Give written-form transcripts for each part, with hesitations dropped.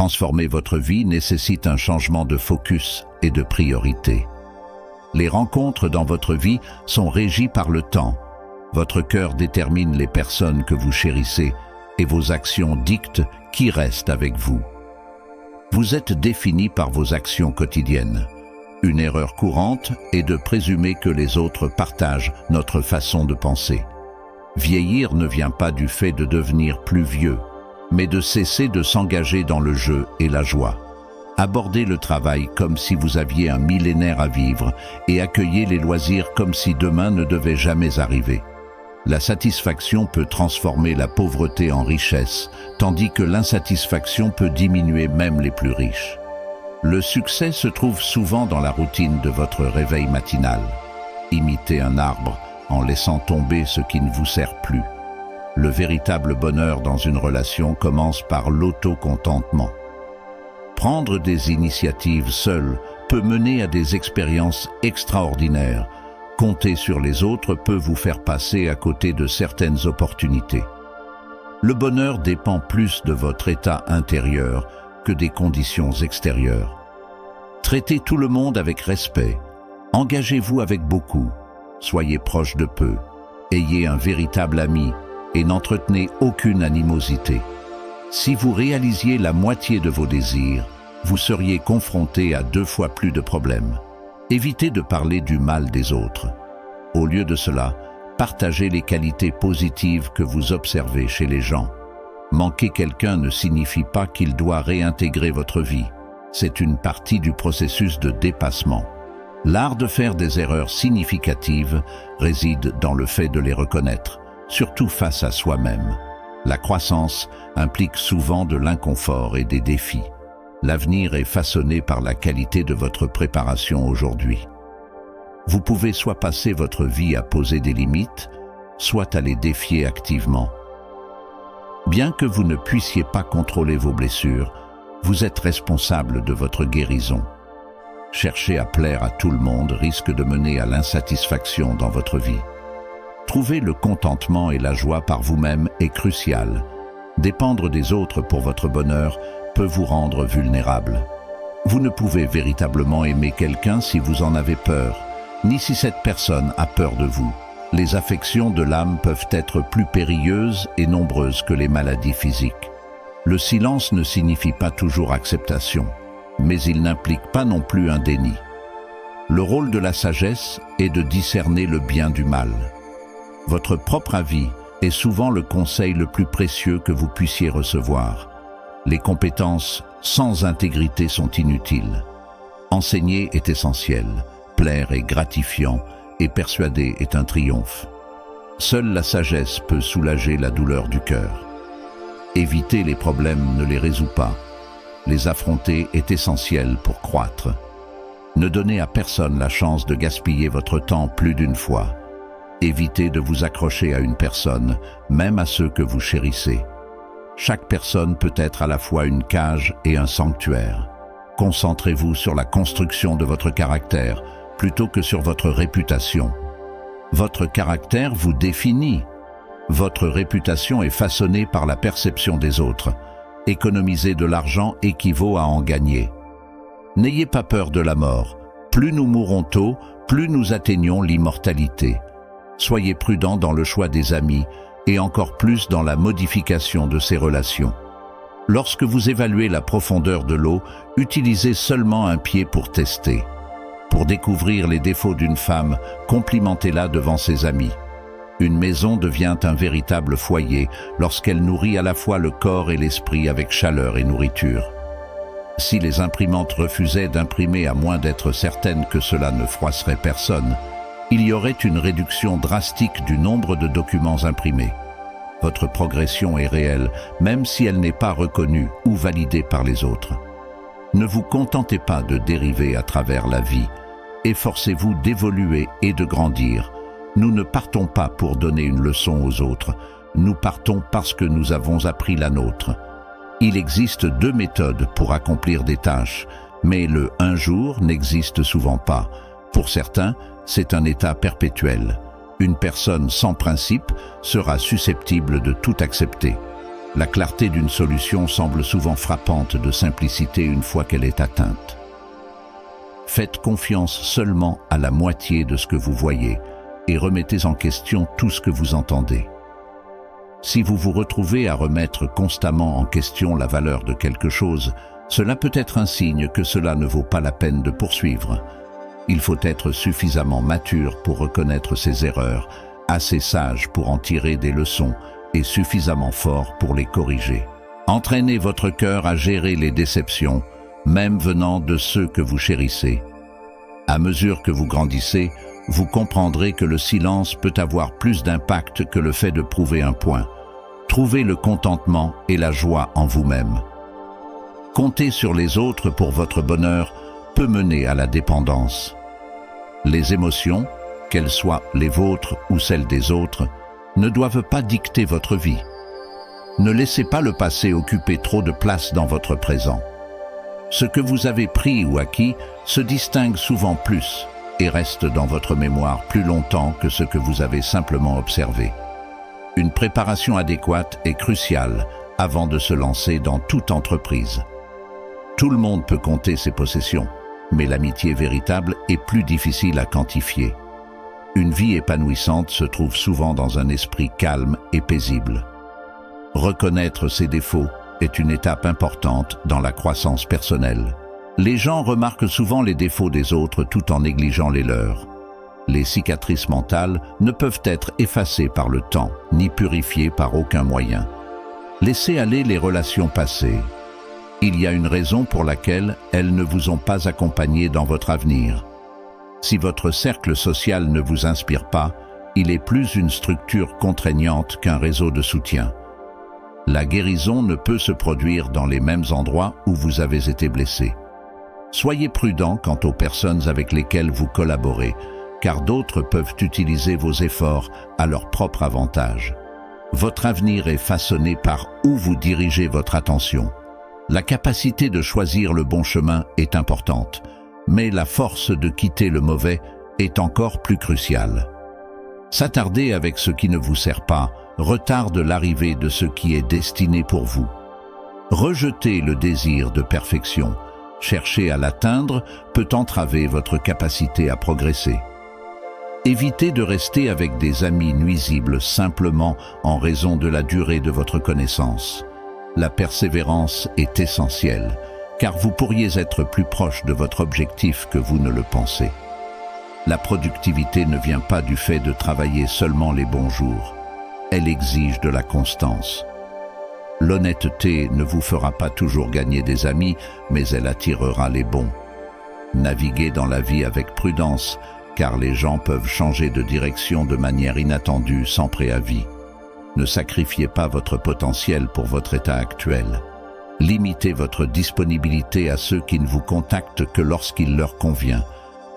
Transformer votre vie nécessite un changement de focus et de priorité. Les rencontres dans votre vie sont régies par le temps. Votre cœur détermine les personnes que vous chérissez et vos actions dictent qui reste avec vous. Vous êtes défini par vos actions quotidiennes. Une erreur courante est de présumer que les autres partagent notre façon de penser. Vieillir ne vient pas du fait de devenir plus vieux, mais de cesser de s'engager dans le jeu et la joie. Abordez le travail comme si vous aviez un millénaire à vivre et accueillez les loisirs comme si demain ne devait jamais arriver. La satisfaction peut transformer la pauvreté en richesse, tandis que l'insatisfaction peut diminuer même les plus riches. Le succès se trouve souvent dans la routine de votre réveil matinal. Imitez un arbre en laissant tomber ce qui ne vous sert plus. Le véritable bonheur dans une relation commence par l'autocontentement. Prendre des initiatives seul peut mener à des expériences extraordinaires. Compter sur les autres peut vous faire passer à côté de certaines opportunités. Le bonheur dépend plus de votre état intérieur que des conditions extérieures. Traitez tout le monde avec respect. Engagez-vous avec beaucoup. Soyez proche de peu. Ayez un véritable ami et n'entretenez aucune animosité. Si vous réalisiez la moitié de vos désirs, vous seriez confronté à 2 fois plus de problèmes. Évitez de parler du mal des autres. Au lieu de cela, partagez les qualités positives que vous observez chez les gens. Manquer quelqu'un ne signifie pas qu'il doit réintégrer votre vie. C'est une partie du processus de dépassement. L'art de faire des erreurs significatives réside dans le fait de les reconnaître, surtout face à soi-même. La croissance implique souvent de l'inconfort et des défis. L'avenir est façonné par la qualité de votre préparation aujourd'hui. Vous pouvez soit passer votre vie à poser des limites, soit à les défier activement. Bien que vous ne puissiez pas contrôler vos blessures, vous êtes responsable de votre guérison. Chercher à plaire à tout le monde risque de mener à l'insatisfaction dans votre vie. Trouver le contentement et la joie par vous-même est crucial. Dépendre des autres pour votre bonheur peut vous rendre vulnérable. Vous ne pouvez véritablement aimer quelqu'un si vous en avez peur, ni si cette personne a peur de vous. Les affections de l'âme peuvent être plus périlleuses et nombreuses que les maladies physiques. Le silence ne signifie pas toujours acceptation, mais il n'implique pas non plus un déni. Le rôle de la sagesse est de discerner le bien du mal. Votre propre avis est souvent le conseil le plus précieux que vous puissiez recevoir. Les compétences sans intégrité sont inutiles. Enseigner est essentiel, plaire est gratifiant et persuader est un triomphe. Seule la sagesse peut soulager la douleur du cœur. Éviter les problèmes ne les résout pas. Les affronter est essentiel pour croître. Ne donnez à personne la chance de gaspiller votre temps plus d'une fois. Évitez de vous accrocher à une personne, même à ceux que vous chérissez. Chaque personne peut être à la fois une cage et un sanctuaire. Concentrez-vous sur la construction de votre caractère plutôt que sur votre réputation. Votre caractère vous définit. Votre réputation est façonnée par la perception des autres. Économiser de l'argent équivaut à en gagner. N'ayez pas peur de la mort. Plus nous mourrons tôt, plus nous atteignons l'immortalité. Soyez prudent dans le choix des amis et encore plus dans la modification de ces relations. Lorsque vous évaluez la profondeur de l'eau, utilisez seulement un pied pour tester. Pour découvrir les défauts d'une femme, complimentez-la devant ses amis. Une maison devient un véritable foyer lorsqu'elle nourrit à la fois le corps et l'esprit avec chaleur et nourriture. Si les imprimantes refusaient d'imprimer à moins d'être certaines que cela ne froisserait personne, il y aurait une réduction drastique du nombre de documents imprimés. Votre progression est réelle, même si elle n'est pas reconnue ou validée par les autres. Ne vous contentez pas de dériver à travers la vie. Efforcez-vous d'évoluer et de grandir. Nous ne partons pas pour donner une leçon aux autres. Nous partons parce que nous avons appris la nôtre. Il existe 2 méthodes pour accomplir des tâches, mais le « un jour » n'existe souvent pas. Pour certains, c'est un état perpétuel. Une personne sans principe sera susceptible de tout accepter. La clarté d'une solution semble souvent frappante de simplicité une fois qu'elle est atteinte. Faites confiance seulement à la moitié de ce que vous voyez et remettez en question tout ce que vous entendez. Si vous vous retrouvez à remettre constamment en question la valeur de quelque chose, cela peut être un signe que cela ne vaut pas la peine de poursuivre. Il faut être suffisamment mature pour reconnaître ses erreurs, assez sage pour en tirer des leçons et suffisamment fort pour les corriger. Entraînez votre cœur à gérer les déceptions, même venant de ceux que vous chérissez. À mesure que vous grandissez, vous comprendrez que le silence peut avoir plus d'impact que le fait de prouver un point. Trouvez le contentement et la joie en vous-même. Compter sur les autres pour votre bonheur peut mener à la dépendance. Les émotions, qu'elles soient les vôtres ou celles des autres, ne doivent pas dicter votre vie. Ne laissez pas le passé occuper trop de place dans votre présent. Ce que vous avez pris ou acquis se distingue souvent plus et reste dans votre mémoire plus longtemps que ce que vous avez simplement observé. Une préparation adéquate est cruciale avant de se lancer dans toute entreprise. Tout le monde peut compter ses possessions, mais l'amitié véritable est plus difficile à quantifier. Une vie épanouissante se trouve souvent dans un esprit calme et paisible. Reconnaître ses défauts est une étape importante dans la croissance personnelle. Les gens remarquent souvent les défauts des autres tout en négligeant les leurs. Les cicatrices mentales ne peuvent être effacées par le temps, ni purifiées par aucun moyen. Laissez aller les relations passées. Il y a une raison pour laquelle elles ne vous ont pas accompagné dans votre avenir. Si votre cercle social ne vous inspire pas, il est plus une structure contraignante qu'un réseau de soutien. La guérison ne peut se produire dans les mêmes endroits où vous avez été blessé. Soyez prudent quant aux personnes avec lesquelles vous collaborez, car d'autres peuvent utiliser vos efforts à leur propre avantage. Votre avenir est façonné par où vous dirigez votre attention. La capacité de choisir le bon chemin est importante, mais la force de quitter le mauvais est encore plus cruciale. S'attarder avec ce qui ne vous sert pas retarde l'arrivée de ce qui est destiné pour vous. Rejeter le désir de perfection, chercher à l'atteindre peut entraver votre capacité à progresser. Évitez de rester avec des amis nuisibles simplement en raison de la durée de votre connaissance. La persévérance est essentielle, car vous pourriez être plus proche de votre objectif que vous ne le pensez. La productivité ne vient pas du fait de travailler seulement les bons jours. Elle exige de la constance. L'honnêteté ne vous fera pas toujours gagner des amis, mais elle attirera les bons. Naviguez dans la vie avec prudence, car les gens peuvent changer de direction de manière inattendue sans préavis. Ne sacrifiez pas votre potentiel pour votre état actuel. Limitez votre disponibilité à ceux qui ne vous contactent que lorsqu'il leur convient.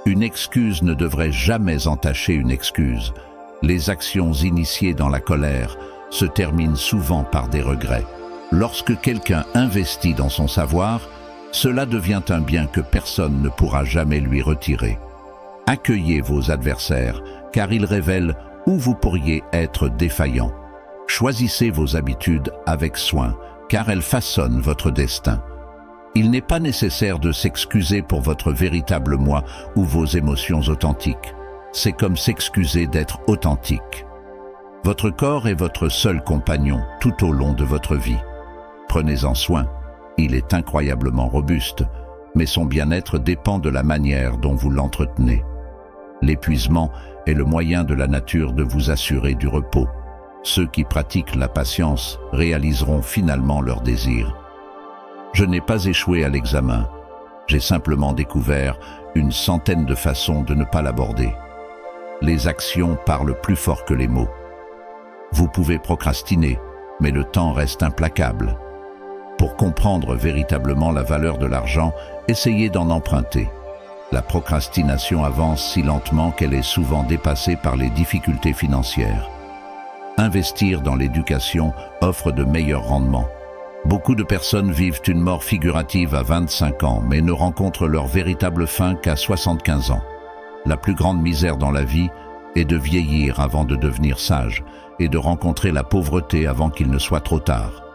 Une excuse ne devrait jamais entacher une excuse. Les actions initiées dans la colère se terminent souvent par des regrets. Lorsque quelqu'un investit dans son savoir, cela devient un bien que personne ne pourra jamais lui retirer. Accueillez vos adversaires, car ils révèlent où vous pourriez être défaillant. Choisissez vos habitudes avec soin, car elles façonnent votre destin. Il n'est pas nécessaire de s'excuser pour votre véritable moi ou vos émotions authentiques. C'est comme s'excuser d'être authentique. Votre corps est votre seul compagnon tout au long de votre vie. Prenez-en soin. Il est incroyablement robuste, mais son bien-être dépend de la manière dont vous l'entretenez. L'épuisement est le moyen de la nature de vous assurer du repos. Ceux qui pratiquent la patience réaliseront finalement leurs désirs. Je n'ai pas échoué à l'examen. J'ai simplement découvert une centaine de façons de ne pas l'aborder. Les actions parlent plus fort que les mots. Vous pouvez procrastiner, mais le temps reste implacable. Pour comprendre véritablement la valeur de l'argent, essayez d'en emprunter. La procrastination avance si lentement qu'elle est souvent dépassée par les difficultés financières. Investir dans l'éducation offre de meilleurs rendements. Beaucoup de personnes vivent une mort figurative à 25 ans, mais ne rencontrent leur véritable fin qu'à 75 ans. La plus grande misère dans la vie est de vieillir avant de devenir sage et de rencontrer la pauvreté avant qu'il ne soit trop tard.